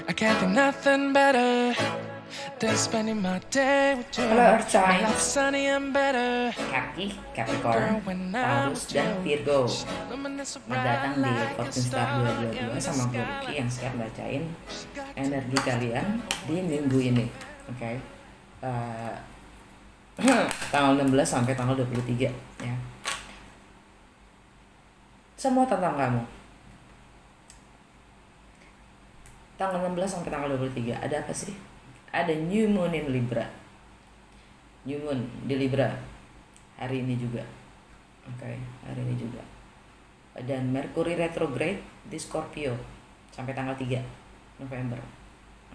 I can't think nothing better than spending my day with you. Halo Earth My life Signs, sunny and better. Kaki, Girl, Capricorn, when I'm Taurus, with dan you, Virgo. luminous Selamat datang bright di like a Fortune Star star in 222 the sama gue sky. Ruki yang siap bacain energi kalian di minggu ini. Oke. Eh, tanggal 16 sampai tanggal 23 ya. Semua tentang kamu. Tanggal 16 sampai tanggal 23 ada apa sih? Ada New Moon in Libra. New Moon di Libra hari ini juga. Oke, hari ini juga. Dan Mercury retrograde di Scorpio sampai tanggal 3 November.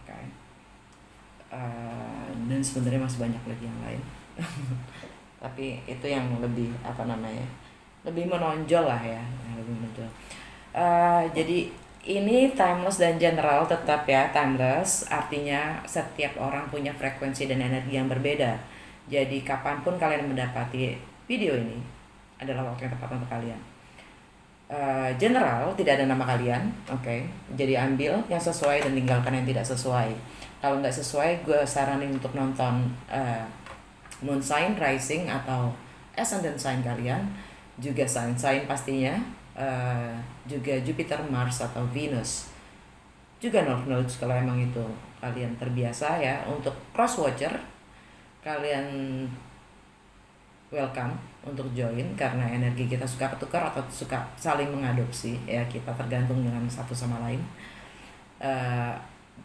Oke. Dan sebenarnya masih banyak lagi yang lain. Tapi itu yang lebih lebih menonjol lah ya, lebih menonjol. Jadi ini timeless dan general, tetap ya timeless, artinya setiap orang punya frekuensi dan energi yang berbeda. Jadi kapanpun kalian mendapati video ini adalah waktu yang tepat untuk kalian. General, tidak ada nama kalian, oke. Jadi ambil yang sesuai dan tinggalkan yang tidak sesuai. Kalau nggak sesuai, gue saranin untuk nonton moon sign, rising atau ascendant sign kalian, juga sign pastinya, juga Jupiter, Mars atau Venus, juga North Nodes kalau emang itu kalian terbiasa ya. Untuk cross watcher kalian welcome untuk join, karena energi kita suka ketukar atau suka saling mengadopsi ya, kita tergantung dengan satu sama lain.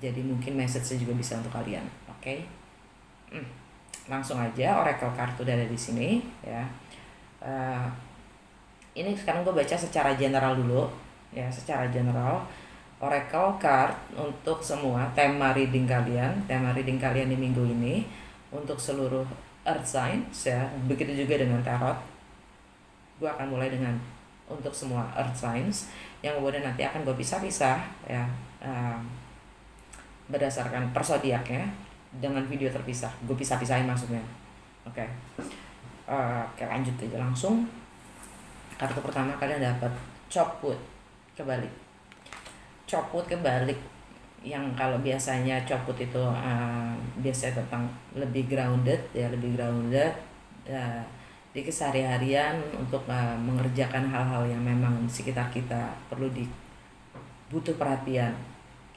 Jadi mungkin message-nya juga bisa untuk kalian. Oke. Langsung aja, oracle card udah ada di sini ya. Ini sekarang gue baca secara general dulu ya, secara general oracle card untuk semua tema reading kalian di minggu ini untuk seluruh earth signs ya. Begitu juga dengan tarot. Gue akan mulai dengan untuk semua earth signs, yang kemudian nanti akan gue pisah-pisah ya, berdasarkan per zodiaknya dengan video terpisah. Gue pisah-pisahin maksudnya. Oke, lanjut aja langsung. Kartu pertama kalian dapat Chopwood kebalik. Chopwood kebalik, yang kalau biasanya Chopwood itu biasanya tentang lebih grounded ya, di keseharian untuk mengerjakan hal-hal yang memang di sekitar kita perlu butuh perhatian,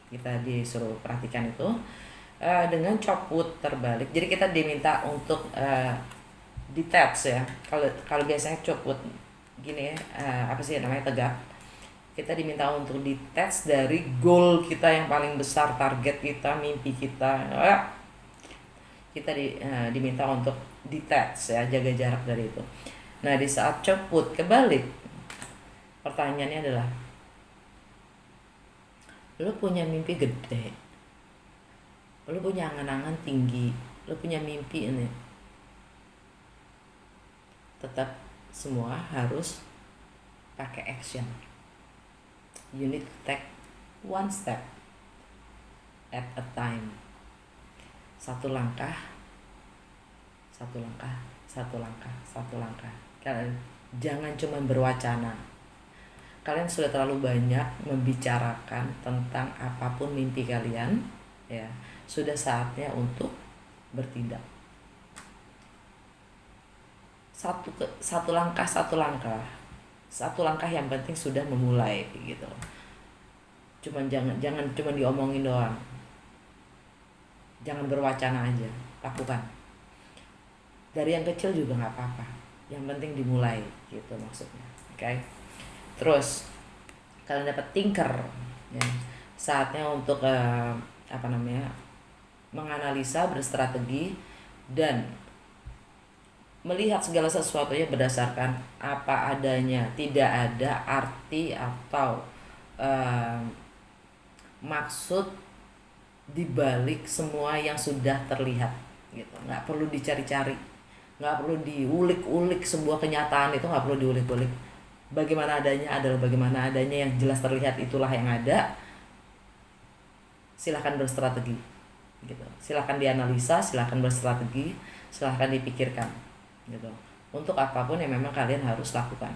kita disuruh perhatikan itu. Dengan Chopwood terbalik, jadi kita diminta untuk detach ya. Kalau biasanya Chopwood gini ya, apa sih namanya, tegak, kita diminta untuk detach dari goal kita yang paling besar, target kita, mimpi kita. Kita diminta untuk detach ya, jaga jarak dari itu. Nah, di saat Chopwood kebalik, pertanyaannya adalah, lo punya mimpi gede, lo punya angan-angan tinggi, lo punya mimpi ini, tetap semua harus pakai action. You need to take one step at a time. Satu langkah. Kalian jangan cuma berwacana. Kalian sudah terlalu banyak membicarakan tentang apapun mimpi kalian ya. Sudah saatnya untuk bertindak. Satu langkah yang penting sudah memulai gitu. Jangan cuma diomongin doang. Jangan berwacana aja, lakukan. Dari yang kecil juga nggak apa-apa, yang penting dimulai gitu maksudnya. Oke. Terus kalian dapat Thinker ya. Saatnya untuk menganalisa, berstrategi, dan melihat segala sesuatunya berdasarkan apa adanya, tidak ada arti atau maksud dibalik semua yang sudah terlihat gitu. Nggak perlu dicari-cari, nggak perlu diulik-ulik. Sebuah kenyataan itu nggak perlu diulik-ulik. Bagaimana adanya adalah bagaimana adanya, yang jelas terlihat itulah yang ada. Silahkan berstrategi gitu, silahkan dianalisa, silahkan berstrategi, silahkan dipikirkan gitu, untuk apapun yang memang kalian harus lakukan.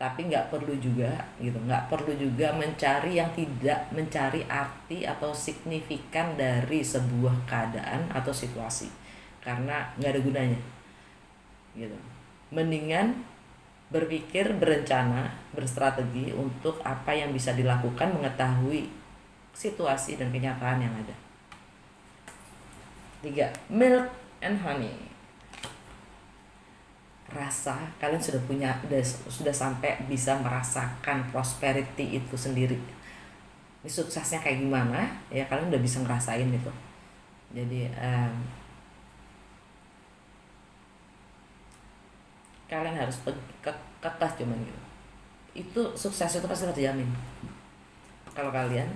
tapi nggak perlu juga gitu, nggak perlu juga mencari yang tidak mencari arti atau signifikan dari sebuah keadaan atau situasi, karena nggak ada gunanya gitu. Mendingan berpikir, berencana, berstrategi untuk apa yang bisa dilakukan, mengetahui situasi dan kenyataan yang ada. 3. Milk and honey. Rasa kalian sudah sampai bisa merasakan prosperity itu sendiri. Ini suksesnya kayak gimana ya, kalian udah bisa ngerasain itu. Jadi kalian harus kekeh cuman gitu. Itu sukses itu pasti terjamin kalau kalian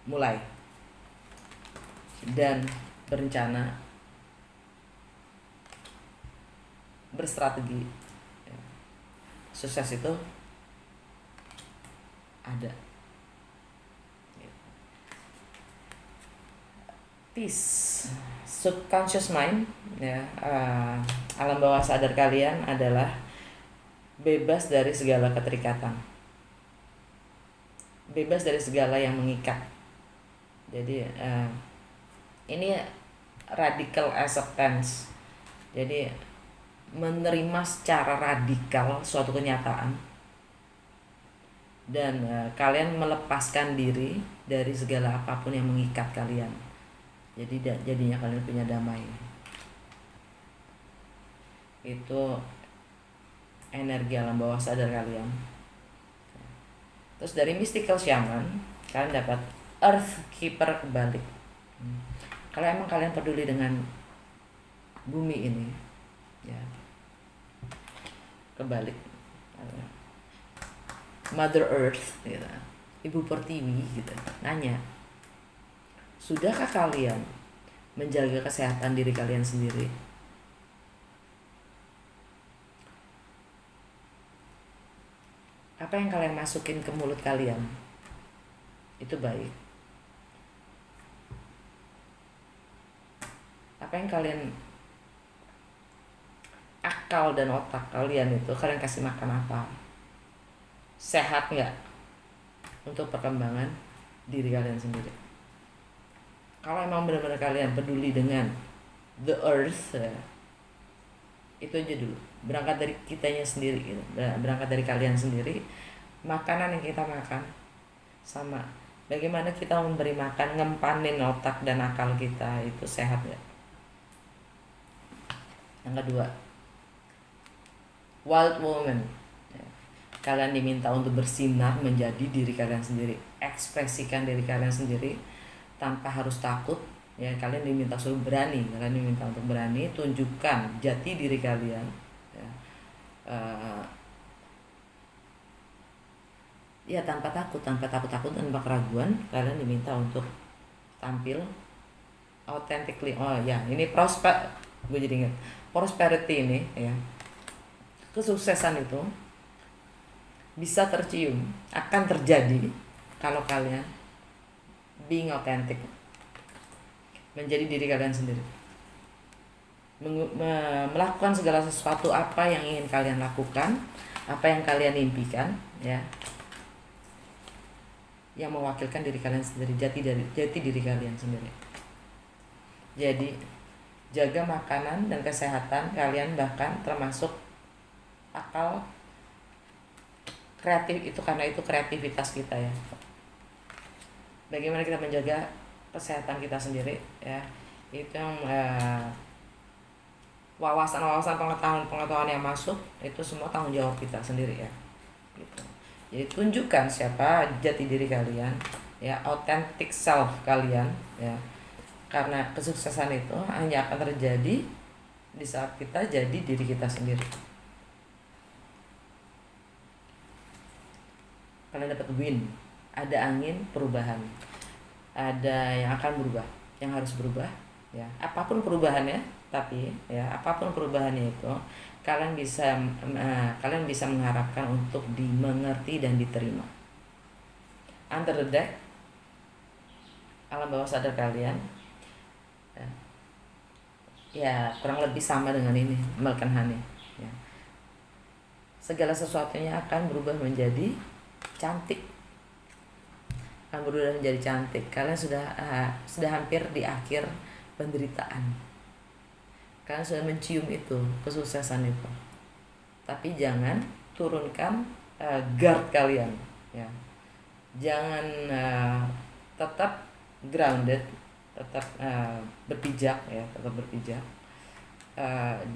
mulai dan berencana, berstrategi. Sukses itu ada. Peace, subconscious mind ya, alam bawah sadar kalian adalah bebas dari segala keterikatan, bebas dari segala yang mengikat. Jadi ini radical acceptance. Jadi menerima secara radikal suatu kenyataan dan kalian melepaskan diri dari segala apapun yang mengikat kalian. Jadi jadinya kalian punya damai. Itu energi alam bawah sadar kalian. Terus dari mystical shaman kalian dapat earth keeper kebalik. Kalau emang kalian peduli dengan bumi ini ya, kebalik, Mother Earth gitu, Ibu Pertiwi gitu, nanya, sudahkah kalian menjaga kesehatan diri kalian sendiri? Apa yang kalian masukin ke mulut kalian itu baik? Apa yang kalian, akal dan otak kalian itu kalian kasih makan apa? Sehat nggak untuk perkembangan diri kalian sendiri? Kalau emang benar-benar kalian peduli dengan the earth ya, itu aja dulu. Berangkat dari kitanya sendiri gitu. Berangkat dari kalian sendiri. Makanan yang kita makan sama bagaimana kita memberi makan, ngempanin otak dan akal kita itu sehat nggak? Yang kedua, wild woman. Kalian diminta untuk bersinar menjadi diri kalian sendiri, ekspresikan diri kalian sendiri tanpa harus takut ya. Kalian diminta suruh berani, kalian diminta untuk berani, tunjukkan jati diri kalian ya, ya tanpa takut, tanpa keraguan. Kalian diminta untuk tampil authentically. Oh ya, ini gue jadi ingat prosperity ini ya, kesuksesan itu bisa tercium, akan terjadi kalau kalian being authentic, menjadi diri kalian sendiri, melakukan segala sesuatu apa yang ingin kalian lakukan, apa yang kalian impikan ya, yang mewakilkan diri kalian sendiri, jati diri kalian sendiri. Jadi jaga makanan dan kesehatan kalian, bahkan termasuk akal, kreatif itu, karena itu kreativitas kita ya. Bagaimana kita menjaga kesehatan kita sendiri ya, itu yang wawasan pengetahuan yang masuk itu semua tanggung jawab kita sendiri ya gitu. Jadi tunjukkan siapa jati diri kalian ya, authentic self kalian ya, karena kesuksesan itu hanya akan terjadi di saat kita jadi diri kita sendiri. Kalian dapat win, ada angin perubahan, ada yang akan berubah, yang harus berubah ya, apapun perubahannya. Tapi ya apapun perubahannya itu kalian bisa mengharapkan untuk dimengerti dan diterima. Under the deck, alam bawah sadar kalian ya kurang lebih sama dengan ini, Milk and Honey ya. segala sesuatunya akan berubah menjadi cantik. Akan berubah menjadi cantik. Kalian sudah hampir di akhir penderitaan. Kalian sudah mencium itu, kesuksesan itu. Tapi jangan turunkan guard kalian, ya. Jangan tetap grounded, tetap berpijak, ya, tetap berpijak.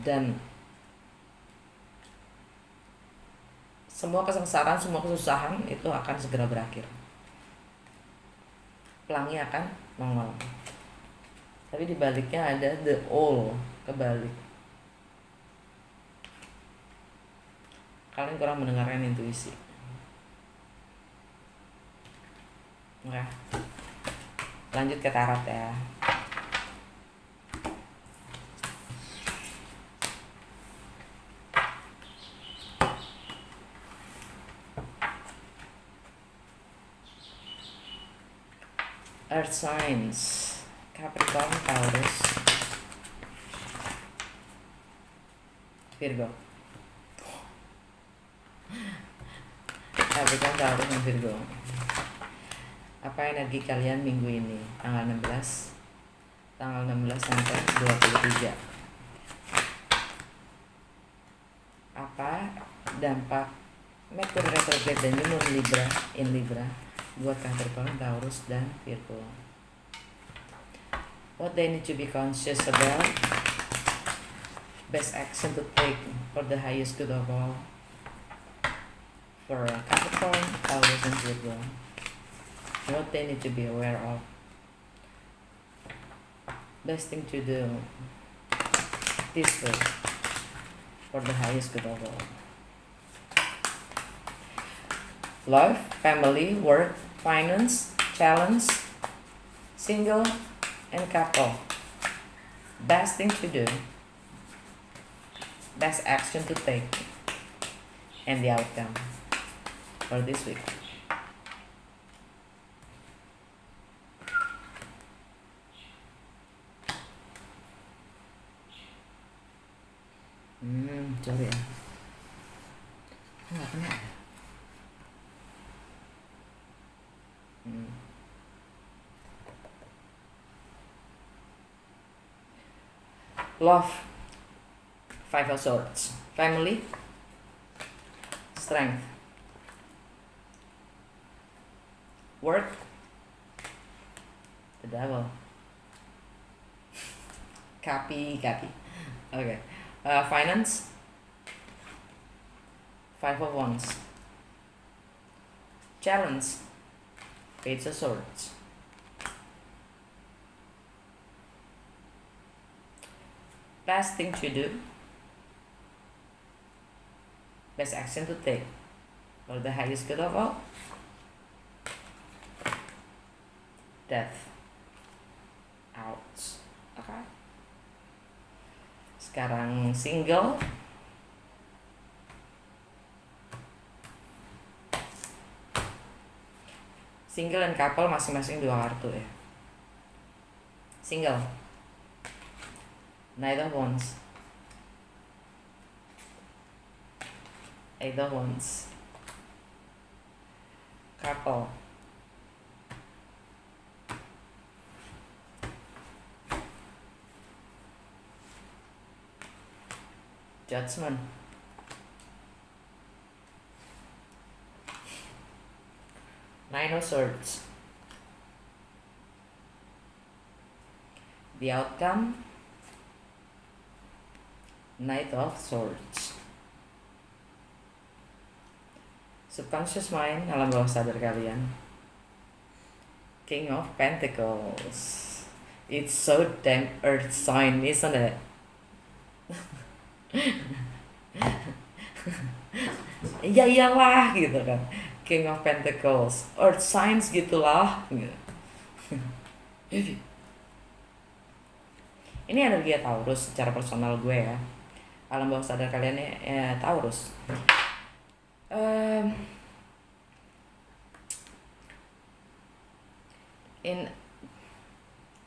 Dan semua kesengsaraan, semua kesusahan itu akan segera berakhir. Pelangi akan nongol. Tapi di baliknya ada the all, kebalik. Kalian kurang mendengarkan intuisi. Oke. Lanjut ke tarot ya. Earth signs, Capricorn, Taurus, Virgo. Capricorn, Taurus, dan Virgo. Apa energi kalian minggu ini? Tanggal 16 sampai 23. Apa dampak Mercury retrograde dan New Moon in Libra buat Capricorn, Taurus, dan Virgo? What they need to be conscious about, best action to take for the highest good of all for Capricorn, Taurus, and Virgo. What they need to be aware of, best thing to do this week for the highest good of all. Love, family, work, finance, challenge, single, and couple. Best thing to do, best action to take, and the outcome for this week. Sorry ya. Nggak kena ya? Love, Five of Swords. Family, strength. Work, the devil. Copy. Okay. Finance, Five of Wands. Challenge, Page of Swords. Best thing to do, best action to take for the highest good of all, death. Ouch. Okay. Sekarang single, dan couple masing-masing 2 kartu ya. Single, Knight of Wands, Eight of Wands. Couple, Judgment, Nine of Swords. The outcome, Knight of Swords. Subconscious mind, alam bawah sadar kalian, King of Pentacles. It's so damn earth sign, isn't it? Ya iyalah gitu kan, King of Pentacles, earth signs gitulah gitu. Ini energi Taurus secara personal gue ya, alam bawah sadar kalian ya, Taurus. In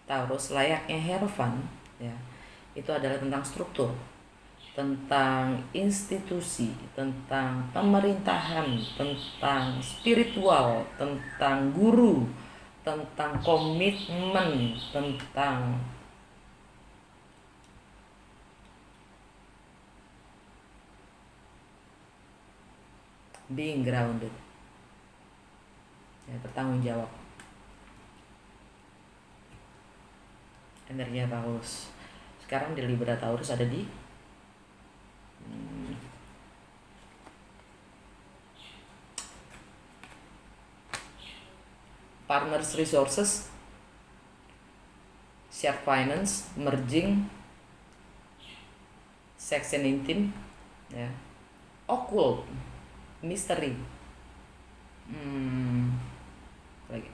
Taurus layaknya Hierophant ya, itu adalah tentang struktur, tentang institusi, tentang pemerintahan, tentang spiritual, tentang guru, tentang komitmen, tentang being grounded, ya, bertanggung jawab. Energinya Taurus sekarang di Libra. Taurus ada di partners resources, shared finance, merging, sex and intim, ya, occult, mystery, lagi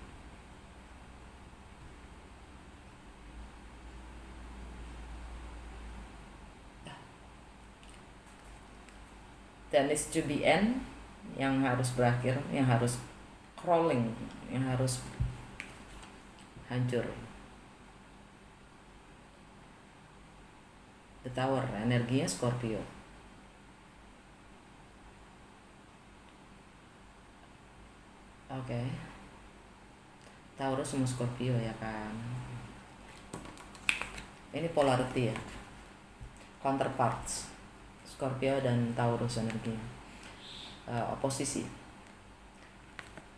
that needs to be end, yang harus berakhir, yang harus crawling, yang harus hancur. The Tower, energinya Scorpio. Oke. Taurus sama Scorpio ya kan. Ini polarity ya. Counterparts. Scorpio dan Taurus energinya. Oposisi.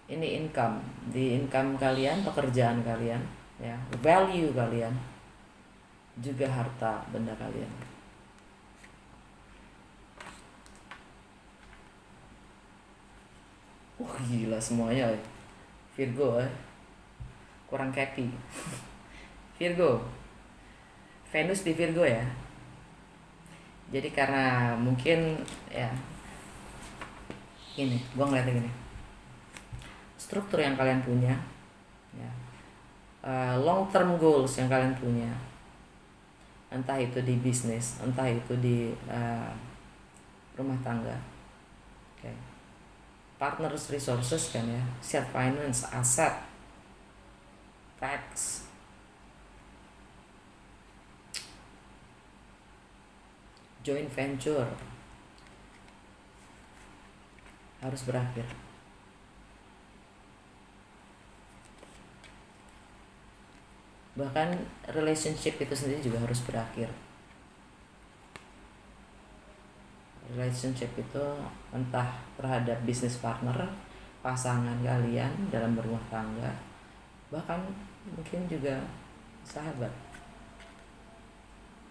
Ini income, di income kalian, pekerjaan kalian, ya, value kalian, juga harta benda kalian. Gila semuanya, Virgo, kurang happy. Virgo, Venus di Virgo ya. Jadi karena mungkin ya, gini, gue ngeliatnya gini, struktur yang kalian punya, ya, long term goals yang kalian punya, entah itu di bisnis, entah itu di rumah tangga, okay. Partners resources kan ya, shared finance, aset, tax, joint venture harus berakhir. Bahkan relationship itu sendiri juga harus berakhir. Relationship itu entah terhadap bisnis partner, pasangan kalian dalam berumah tangga, bahkan mungkin juga sahabat.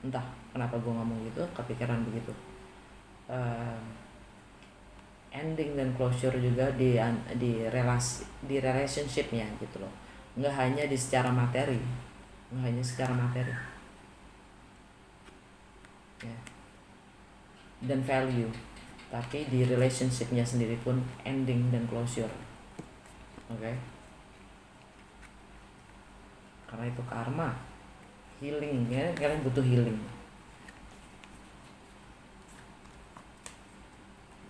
Entah kenapa gue ngomong gitu, kepikiran begitu. Ending dan closure juga di relationshipnya gitu loh. Nggak hanya di secara materi, nggak hanya secara materi, ya, dan value, tapi di relationshipnya sendiri pun ending dan closure. Oke. Karena itu karma, healing ya, kalian butuh healing.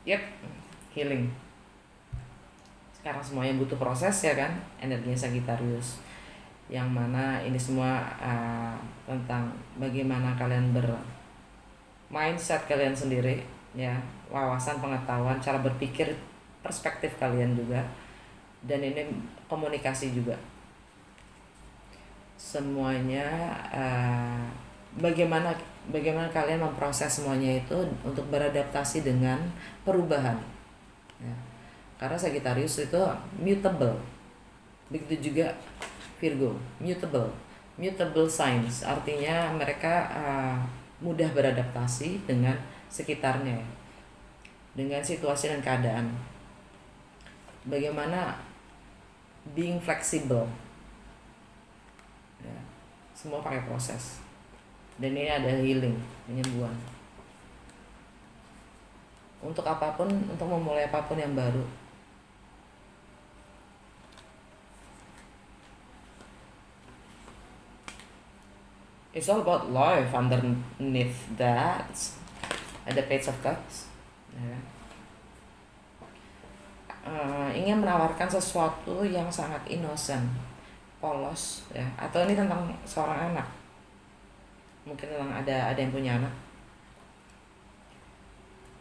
Yep, healing. Sekarang semuanya butuh proses ya kan, energinya Sagittarius, yang mana ini semua tentang bagaimana kalian mindset kalian sendiri, ya, wawasan, pengetahuan, cara berpikir, perspektif kalian juga, dan ini komunikasi juga. Semuanya bagaimana kalian memproses semuanya itu untuk beradaptasi dengan perubahan, ya. Karena Sagittarius itu mutable, begitu juga Virgo, mutable signs, artinya mereka mudah beradaptasi dengan sekitarnya, dengan situasi dan keadaan. Bagaimana being flexible, ya, semua pakai proses. Dan ini ada healing, penyembuhan. Untuk apapun, untuk memulai apapun yang baru. It's all about life. Underneath that ada Page of Cups, ya. Ingin menawarkan sesuatu yang sangat innocent, polos, ya. Atau ini tentang seorang anak, mungkin tentang ada yang punya anak,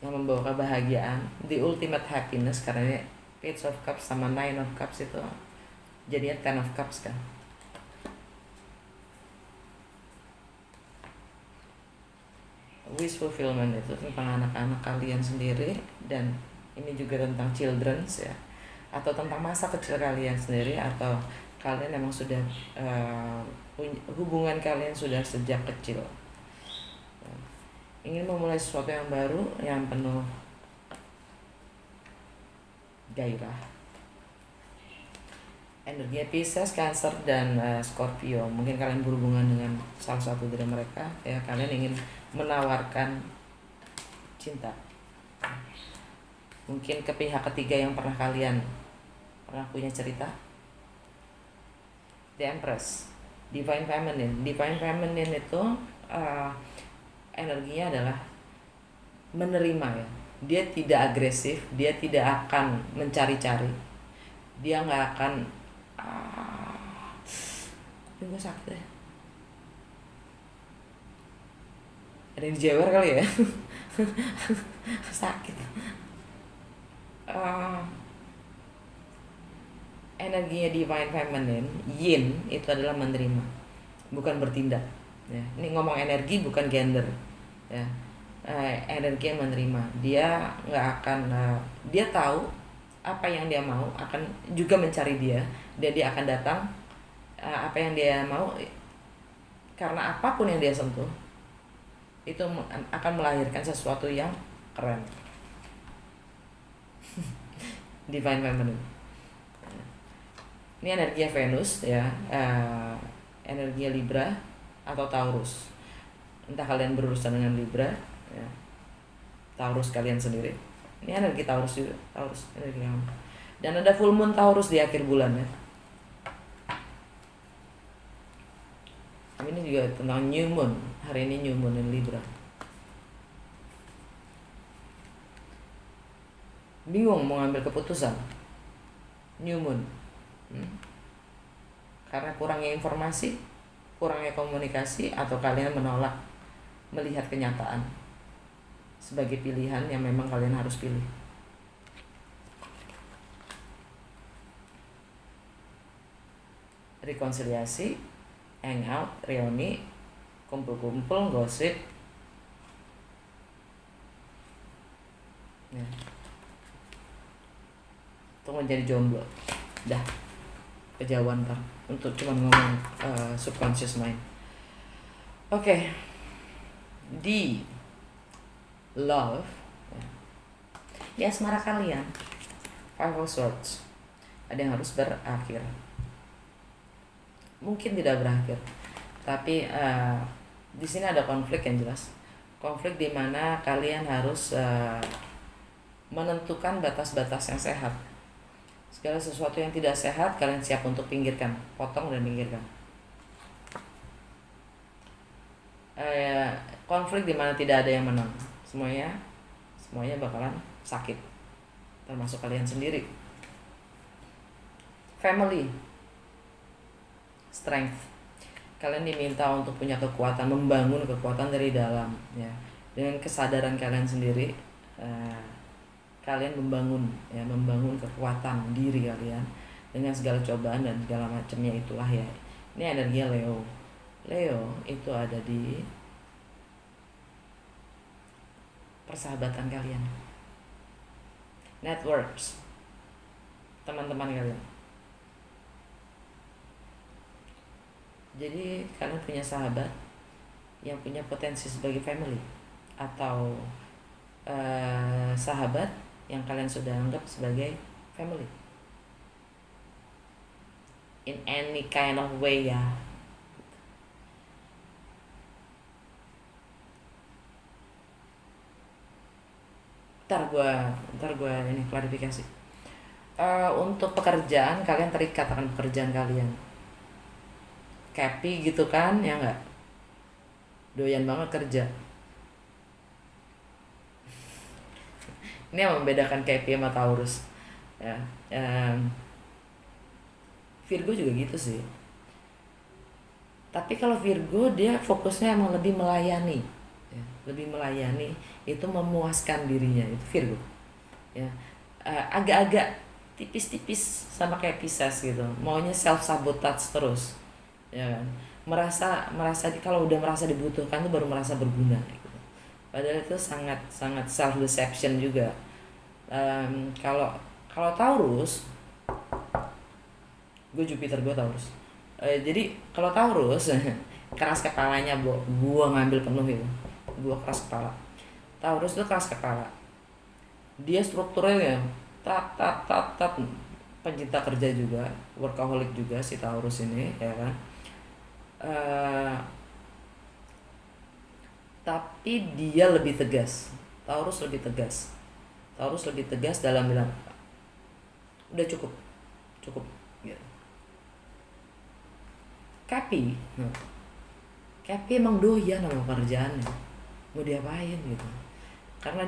yang membawa kebahagiaan, the ultimate happiness, karena ini Page of Cups sama Nine of Cups itu jadinya Ten of Cups kan. Wish fulfillment itu tentang anak-anak kalian sendiri, dan ini juga tentang children's ya, atau tentang masa kecil kalian sendiri, atau kalian emang sudah hubungan kalian sudah sejak kecil, ingin memulai sesuatu yang baru yang penuh gairah. Energinya Pisces, Cancer, dan Scorpio. Mungkin kalian berhubungan dengan salah satu dari mereka ya, kalian ingin menawarkan cinta mungkin ke pihak ketiga yang pernah punya cerita. The Empress, Divine Feminine. Divine Feminine itu energinya adalah menerima ya. Dia tidak agresif, dia tidak akan mencari-cari, dia nggak akan gue sakit ya, ada yang jewer kali ya. Sakit. Energinya Divine Feminine, Yin, itu adalah menerima, bukan bertindak ya. Ini ngomong energi bukan gender ya. Energi yang menerima, dia nggak akan dia tahu apa yang dia mau, akan juga mencari dia, dan dia akan datang apa yang dia mau, karena apapun yang dia sentuh itu akan melahirkan sesuatu yang keren. Divine Feminine. Ini energinya Venus ya, energinya Libra atau Taurus. Entah kalian berurusan dengan Libra ya, Taurus kalian sendiri. Ini energi Taurus juga, Taurus energi kamu. Dan ada full moon Taurus di akhir bulan ya. Ini juga tentang new moon. Hari ini new moon in Libra. Bingung mau ngambil keputusan. New moon. Karena kurangnya informasi, kurangnya komunikasi, atau kalian menolak melihat kenyataan sebagai pilihan yang memang kalian harus pilih. Rekonsiliasi, hangout, reuni, kumpul-kumpul, gosip ya. Untuk menjadi jomblo. Dah kejauhan ntar untuk cuma ngomong subconscious mind. Oke. Di love ya. Di asmara kalian, Five of Swords, ada yang harus berakhir. Mungkin tidak berakhir, tapi di sini ada konflik yang jelas. Konflik di mana kalian harus menentukan batas-batas yang sehat. Segala sesuatu yang tidak sehat kalian siap untuk pinggirkan, potong dan pinggirkan. Konflik di mana tidak ada yang menang, semuanya bakalan sakit, termasuk kalian sendiri. Family, strength, kalian diminta untuk punya kekuatan, membangun kekuatan dari dalam ya. Dengan kesadaran kalian sendiri, kalian membangun kekuatan diri kalian dengan segala cobaan dan segala macamnya, itulah ya. Ini energinya Leo. Leo itu ada di persahabatan kalian, networks, teman-teman kalian. Jadi kalian punya sahabat yang punya potensi sebagai family, atau sahabat yang kalian sudah anggap sebagai family in any kind of way ya. Ntar gua ini klarifikasi. Untuk pekerjaan, kalian terikat akan pekerjaan kalian, happy gitu kan ya, nggak doyan banget kerja. Ini yang membedakan Cappy sama Taurus ya. Virgo juga gitu sih, tapi kalau Virgo dia fokusnya emang lebih melayani ya. lebih melayani, itu memuaskan dirinya, itu Virgo ya. Agak-agak tipis-tipis sama kayak Pisces gitu, maunya self sabotage terus ya kan, merasa kalau udah merasa dibutuhkan tuh baru merasa berguna gitu. Padahal itu sangat sangat self deception juga. Kalau kalau Taurus, gue Jupiter gue Taurus. Jadi kalau Taurus keras kepalanya, gua ngambil penuh itu, gua keras kepala. Taurus itu keras kepala, dia strukturalnya tat tat tat tat, pencinta kerja juga, workaholic juga si Taurus ini ya kan. Eh, tapi dia lebih tegas. Taurus lebih tegas. Taurus lebih tegas dalam bilang udah cukup, cukup gitu. Tapi Cappy emang doyan sama pekerjaannya, mau diapain gitu, karena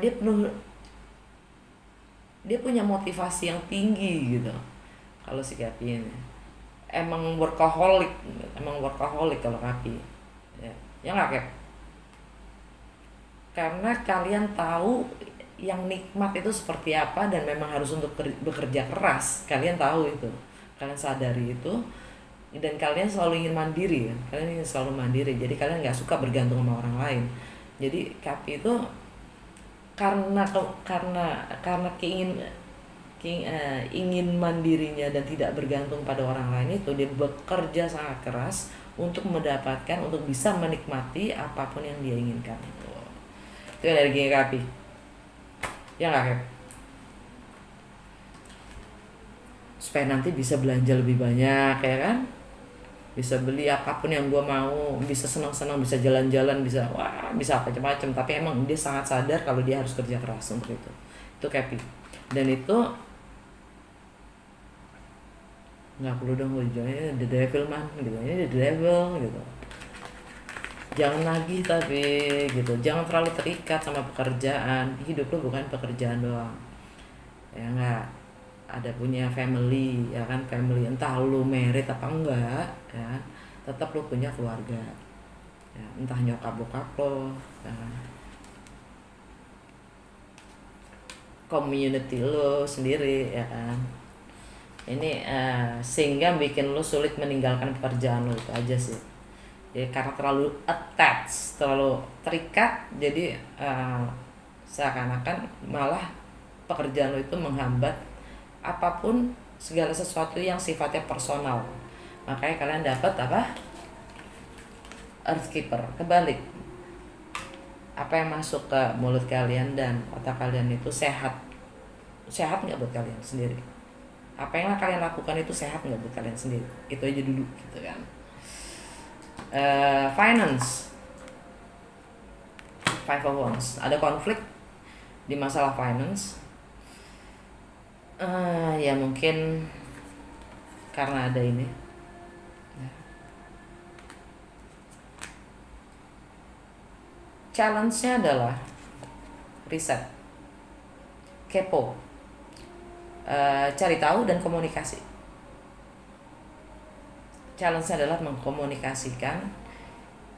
dia punya motivasi yang tinggi gitu. Kalau si Cappy ini emang workaholic, kalau Cappy ya nggak Cap? Karena kalian tahu yang nikmat itu seperti apa, dan memang harus untuk bekerja keras. Kalian tahu itu, kalian sadari itu, dan kalian selalu ingin mandiri kan, kalian ingin selalu mandiri, jadi kalian nggak suka bergantung sama orang lain. Jadi Cappy itu karena ingin mandirinya dan tidak bergantung pada orang lain, itu dia bekerja sangat keras untuk mendapatkan, untuk bisa menikmati apapun yang dia inginkan. Itu energi Cappy ya nggak Cap? Supaya nanti bisa belanja lebih banyak ya kan, bisa beli apapun yang gue mau, bisa senang-senang, bisa jalan-jalan, bisa bisa macam-macam. Tapi emang dia sangat sadar kalau dia harus kerja keras untuk itu Cappy. Dan itu nggak perlu dong gue jawabnya the devil man gitu, ini the devil gitu. Jangan lagi, tapi gitu, jangan terlalu terikat sama pekerjaan. Hidup lu bukan pekerjaan doang ya nggak, ada punya family ya kan, family entah lu married apa enggak ya, tetap lu punya keluarga ya, entah nyokap bokap lo ya, community lo sendiri ya kan. Ini sehingga bikin lo sulit meninggalkan pekerjaan lo, itu aja sih ya, karena terlalu attached, terlalu terikat. Jadi seakan-akan malah pekerjaan lo itu menghambat apapun, segala sesuatu yang sifatnya personal. Makanya kalian dapat apa? Earthkeeper, kebalik. Apa yang masuk ke mulut kalian dan otak kalian itu sehat nggak buat kalian sendiri? Apa yang kalian lakukan itu sehat nggak buat kalian sendiri? Itu aja dulu gitu kan. Finance, Five of Wands, ada konflik di masalah finance. Ya mungkin karena ada ini. Challenge-nya adalah riset, kepo, cari tahu dan komunikasi. Challenge-nya adalah mengkomunikasikan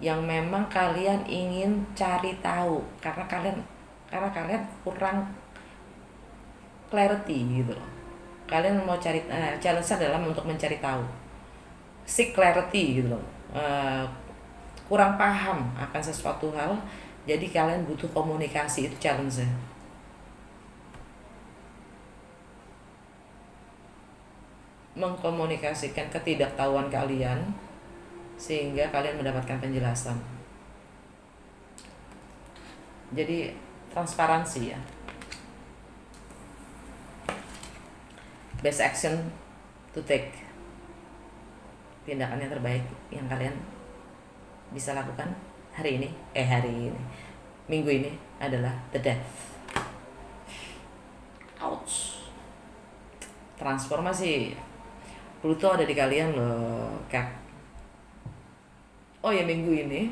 yang memang kalian ingin cari tahu, karena kalian kurang clarity gitu loh. Kalian mau cari challenge adalah untuk mencari tahu, seek clarity gitu loh. Kurang paham akan sesuatu hal, jadi kalian butuh komunikasi, itu challenge-nya. Mengkomunikasikan ketidaktahuan kalian sehingga kalian mendapatkan penjelasan. Jadi transparansi ya. Best action to take, tindakan yang terbaik yang kalian bisa lakukan hari ini, minggu ini adalah the death. Ouch. Transformasi. Pluto ada di kalian loh, Cap. Oh ya, minggu ini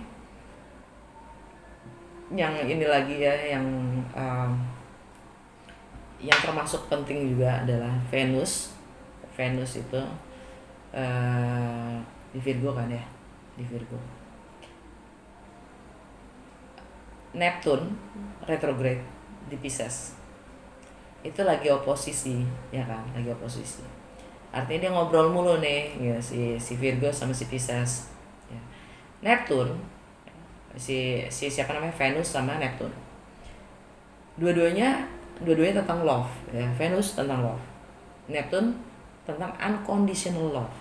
yang ini lagi ya, yang termasuk penting juga adalah Venus. Venus itu di Virgo kan ya, di Virgo. Neptune retrograde di Pisces itu lagi oposisi, ya kan, lagi oposisi. Artinya dia ngobrol mulu nih, ya, si Virgo sama si Pisces. Ya. Neptune, si siapa namanya, Venus sama Neptune. Dua-duanya tentang love, ya. Venus tentang love, Neptune tentang unconditional love.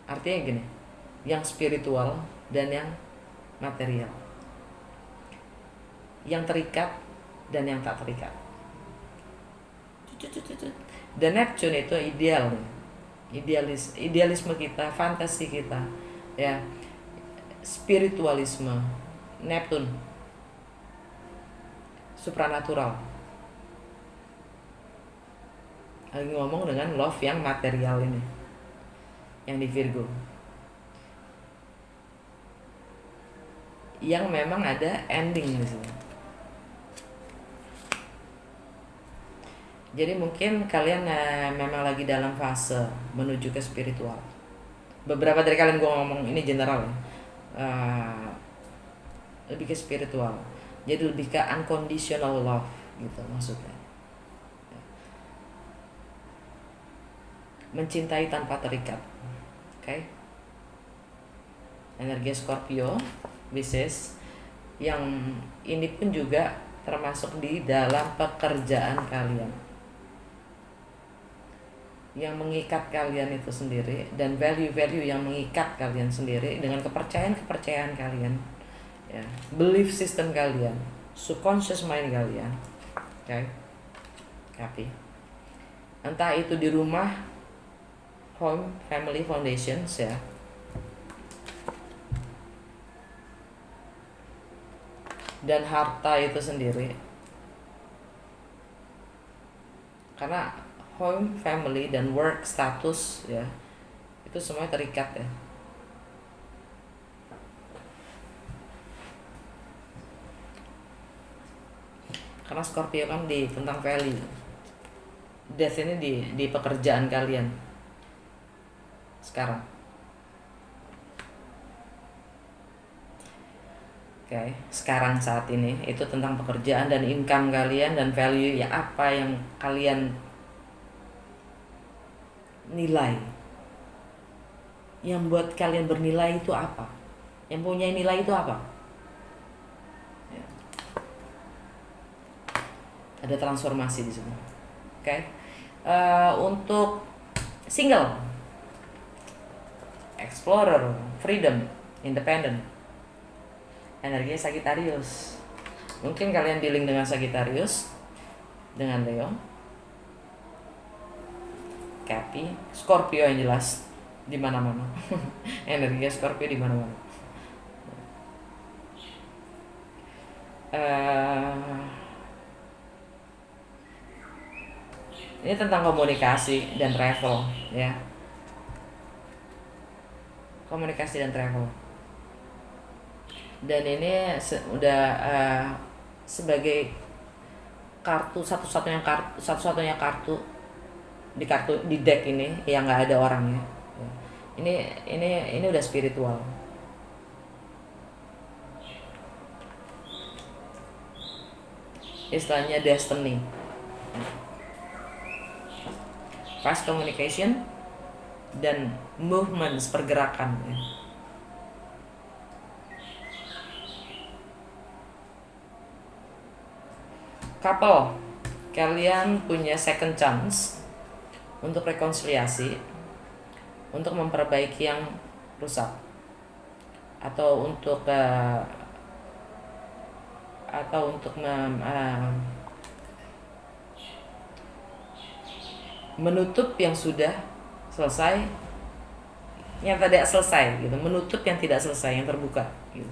Artinya gini, yang spiritual dan yang material, yang terikat dan yang tak terikat. Dan Neptune itu ideal, idealisme kita, fantasi kita, ya, spiritualisme. Neptune supranatural, lagi ngomong dengan love yang material ini, yang di Virgo, yang memang ada ending di sini. Jadi mungkin kalian memang lagi dalam fase menuju ke spiritual. Beberapa dari kalian gue ngomong ini general ya, lebih ke spiritual. Jadi lebih ke unconditional love gitu maksudnya. Mencintai tanpa terikat. Oke. Energi Scorpio, Pisces, yang ini pun juga termasuk di dalam pekerjaan kalian, yang mengikat kalian itu sendiri, dan value-value yang mengikat kalian sendiri dengan kepercayaan kalian, ya, belief system kalian, subconscious mind kalian. Oke. Copy. Entah itu di rumah, home, family, foundations, ya, dan harta itu sendiri. Karena home, family, dan work, status, ya, itu semuanya terikat, ya. Karena Scorpio kan tentang value. Death ini di pekerjaan kalian sekarang. Oke, sekarang saat ini itu tentang pekerjaan dan income kalian dan value, ya, apa yang kalian nilai, yang buat kalian bernilai itu apa, yang punya nilai itu apa, ya. Ada transformasi di sini. Oke. Untuk single, explorer, freedom, independent, energinya Sagittarius. Mungkin kalian dealing dengan Sagittarius, dengan Leo, Capi, Scorpio yang jelas di mana-mana. Energinya Scorpio di mana-mana. Ini tentang komunikasi dan travel, ya. Komunikasi dan travel. Dan ini udah sebagai satu-satunya kartu di deck ini yang nggak ada orangnya. Ini udah spiritual. Istilahnya destiny. Fast communication dan movements, pergerakan, ya. Couple, kalian punya second chance untuk rekonsiliasi, untuk memperbaiki yang rusak, atau untuk menutup yang sudah selesai, yang tidak selesai, gitu, menutup yang tidak selesai, yang terbuka, gitu.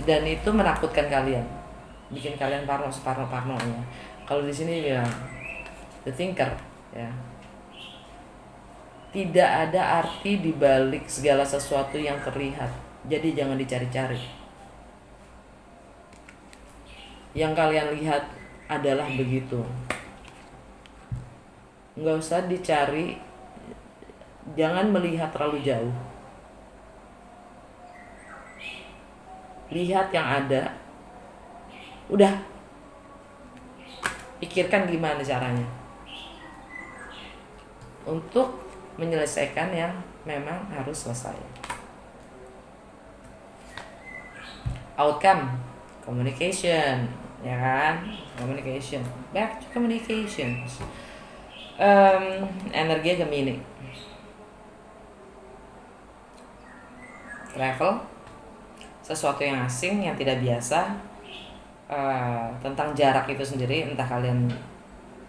Dan itu menakutkan kalian, bikin kalian separno-parnonya. Kalau di sini bilang the thinker, ya. Tidak ada arti di balik segala sesuatu yang terlihat. Jadi jangan dicari-cari. Yang kalian lihat adalah begitu. Nggak usah dicari. Jangan melihat terlalu jauh. lihat yang ada, udah pikirkan gimana caranya untuk menyelesaikan yang memang harus selesai. Outcome, communication, ya kan? Communication, back to communications. Energi Gemini, travel, sesuatu yang asing, yang tidak biasa, tentang jarak itu sendiri, entah kalian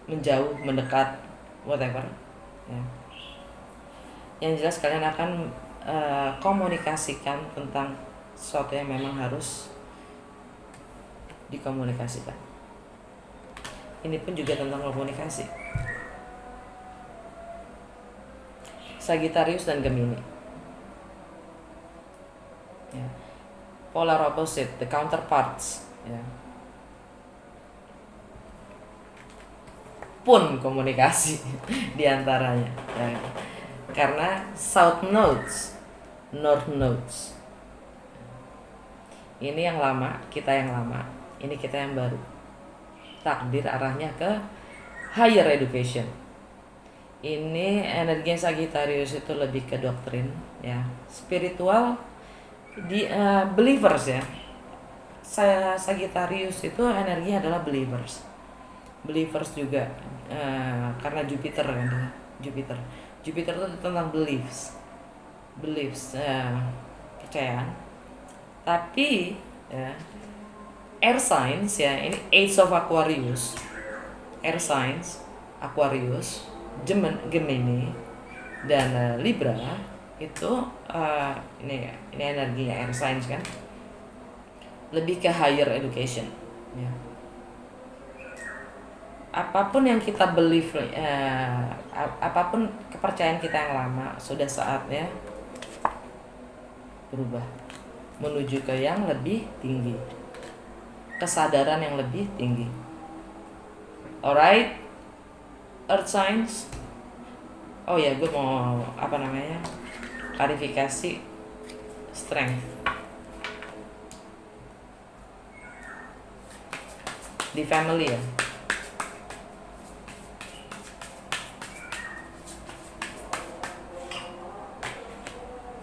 menjauh, mendekat, whatever, ya. Yang jelas kalian akan komunikasikan tentang sesuatu yang memang harus dikomunikasikan. Ini pun juga tentang komunikasi. Sagittarius dan Gemini, ya. Polar opposite, the counterparts, ya. Pun komunikasi diantaranya, ya. Karena South Nodes, North Nodes, ini yang lama, kita yang lama, ini kita yang baru. Takdir arahnya ke higher education. Ini energi Sagittarius itu lebih ke doktrin, ya, spiritual, di believers, ya. Sagittarius itu energinya adalah believers juga, karena Jupiter kan, Jupiter itu tentang beliefs, kepercayaan. Tapi ya, air signs, ya, ini Ace of Aquarius, air signs Aquarius, Gemini dan Libra itu ini energinya air signs kan, lebih ke higher education, ya. Apapun yang kita believe, apapun kepercayaan kita yang lama, sudah saatnya berubah menuju ke yang lebih tinggi, kesadaran yang lebih tinggi. Alright, Earth signs. Oh ya, gue mau klarifikasi strength di family, ya.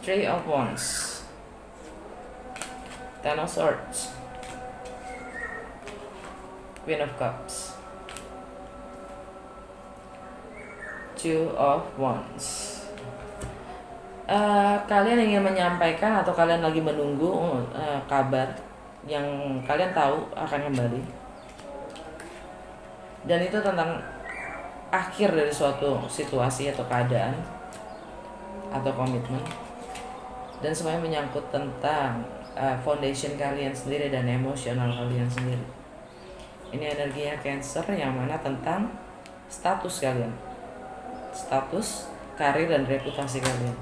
Three of Wands, Ten of Swords, Queen of Cups, Two of Wands. Kalian ingin menyampaikan atau kalian lagi menunggu kabar yang kalian tahu akan kembali, dan itu tentang akhir dari suatu situasi atau keadaan atau komitmen, dan semuanya menyangkut tentang foundation kalian sendiri dan emosional kalian sendiri. Ini energinya Cancer, yang mana tentang status kalian, status, karir, dan reputasi kalian.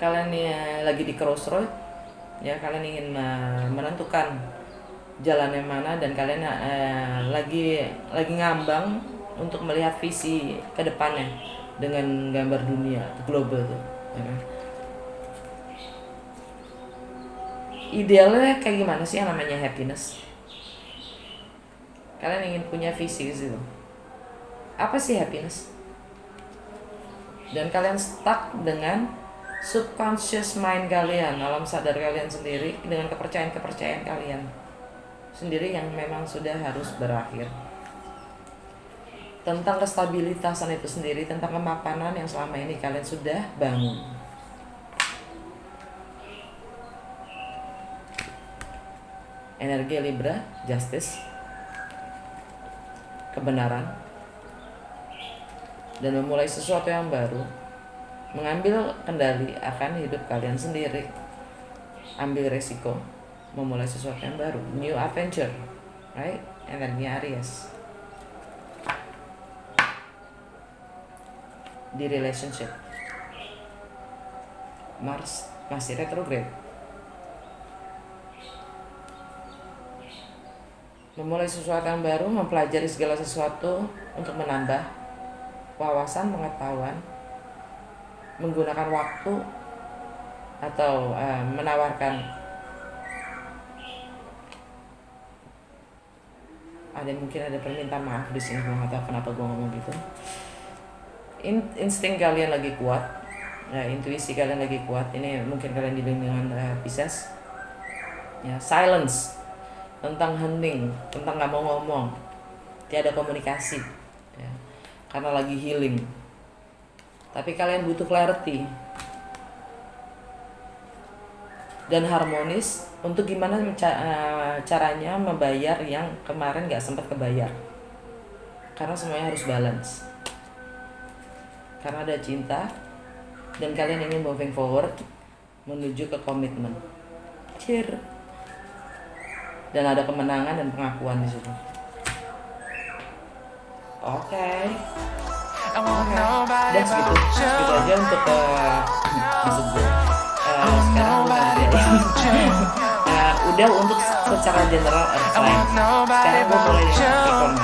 Kalian ya, lagi di crossroad, ya, kalian ingin menentukan jalan yang mana, dan kalian lagi ngambang untuk melihat visi ke depannya dengan gambar dunia global tuh, ya kan? Idealnya kayak gimana sih yang namanya happiness? Kalian ingin punya visi ke situ. Apa sih happiness? Dan kalian stuck dengan subconscious mind kalian, alam sadar kalian sendiri, dengan kepercayaan kalian sendiri yang memang sudah harus berakhir. Tentang kestabilitasan itu sendiri, tentang kemapanan yang selama ini kalian sudah bangun. Energi Libra, justice, kebenaran, dan memulai sesuatu yang baru, mengambil kendali akan hidup kalian sendiri, ambil resiko, memulai sesuatu yang baru, new adventure, right? Energi Aries. Di relationship, Mars masih retrograde, memulai sesuatu yang baru, mempelajari segala sesuatu untuk menambah wawasan, pengetahuan, menggunakan waktu atau menawarkan, mungkin ada permintaan maaf di sini, gue nggak tahu kenapa gue ngomong gitu. Insting kalian lagi kuat, ya, intuisi kalian lagi kuat. Ini mungkin kalian di lingkungan Pisces, ya, silence, tentang hening, tentang nggak mau ngomong, tiada komunikasi, ya, karena lagi healing. Tapi kalian butuh clarity dan harmonis untuk gimana caranya membayar yang kemarin gak sempat kebayar, karena semuanya harus balance, karena ada cinta dan kalian ingin moving forward menuju ke komitmen. Cheer. Dan ada kemenangan dan pengakuan di situ. Oke. Dan segitu aja untuk masuk gue. Sekarang udah untuk secara general earth sign. Sekarang gue mulai dengan Capricorn.